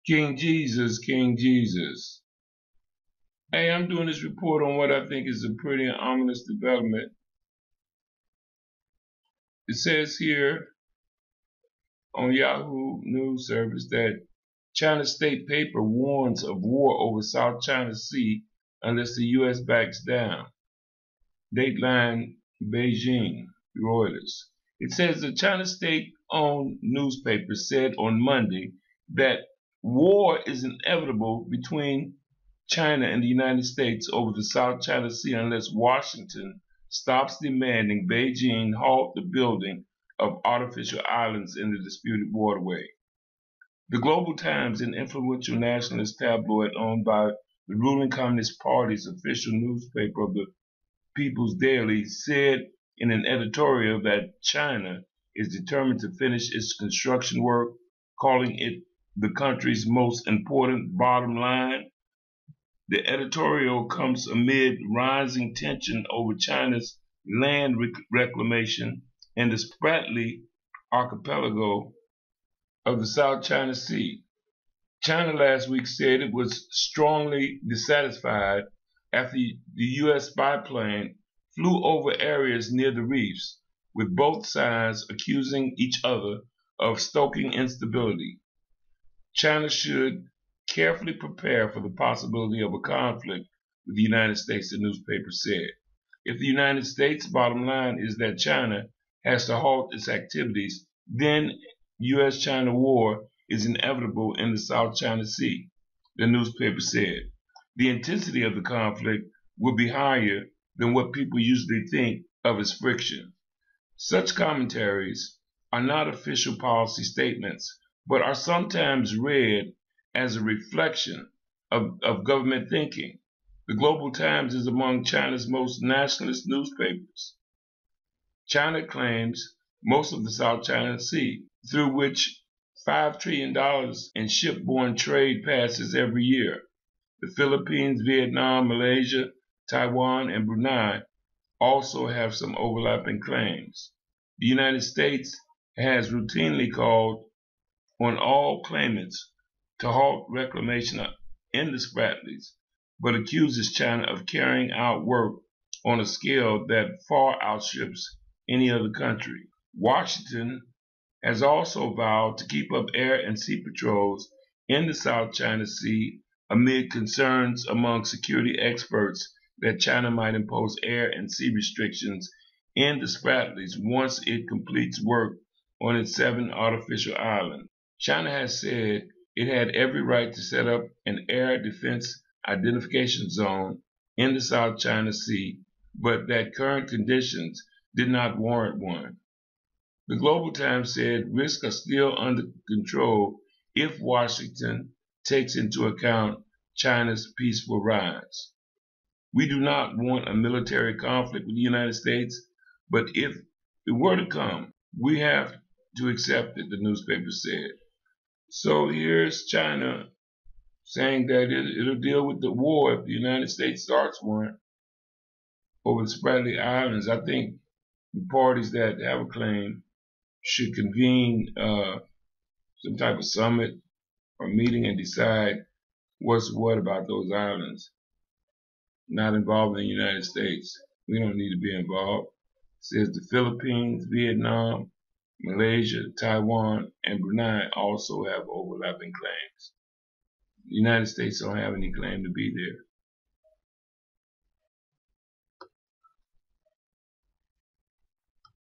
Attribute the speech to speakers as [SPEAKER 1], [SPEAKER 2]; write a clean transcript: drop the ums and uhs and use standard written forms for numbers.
[SPEAKER 1] King Jesus, King Jesus. Hey, I'm doing this report on what I think is a pretty ominous development. It says here on Yahoo News Service that China state paper warns of war over South China Sea unless the U.S. backs down. Dateline Beijing, Reuters. It says the China state-owned newspaper said on Monday that war is inevitable between China and the United States over the South China Sea unless Washington stops demanding Beijing halt the building of artificial islands in the disputed waterway. The Global Times, an influential nationalist tabloid owned by the ruling Communist Party's official newspaper of the People's Daily, said in an editorial that China is determined to finish its construction work, calling it the country's most important bottom line. The editorial comes amid rising tension over China's land reclamation and the Spratly archipelago of the South China Sea. China last week said it was strongly dissatisfied after the U.S. biplane flew over areas near the reefs, with both sides accusing each other of stoking instability. China should carefully prepare for the possibility of a conflict with the United States, the newspaper said. If the United States' bottom line is that China has to halt its activities, then U.S.-China war is inevitable in the South China Sea, the newspaper said. The intensity of the conflict will be higher than what people usually think of as friction. Such commentaries are not official policy statements, but are sometimes read as a reflection of government thinking. The Global Times is among China's most nationalist newspapers. China claims most of the South China Sea, through which $5 trillion in shipborne trade passes every year. The Philippines, Vietnam, Malaysia, Taiwan, and Brunei also have some overlapping claims. The United States has routinely called on all claimants to halt reclamation in the Spratlys, but accuses China of carrying out work on a scale that far outstrips any other country. Washington has also vowed to keep up air and sea patrols in the South China Sea amid concerns among security experts that China might impose air and sea restrictions in the Spratlys once it completes work on its 7 artificial islands. China has said it had every right to set up an air defense identification zone in the South China Sea, but that current conditions did not warrant one. The Global Times said risks are still under control if Washington takes into account China's peaceful rise. We do not want a military conflict with the United States, but if it were to come, we have to accept it, the newspaper said. So here's China saying that it'll deal with the war if the United States starts one over the Spratly Islands. I think the parties that have a claim should convene some type of summit or meeting and decide what's what about those islands. Not involving the United States. We don't need to be involved. It says the Philippines, Vietnam, Malaysia, Taiwan, and Brunei also have overlapping claims. The United States don't have any claim to be there.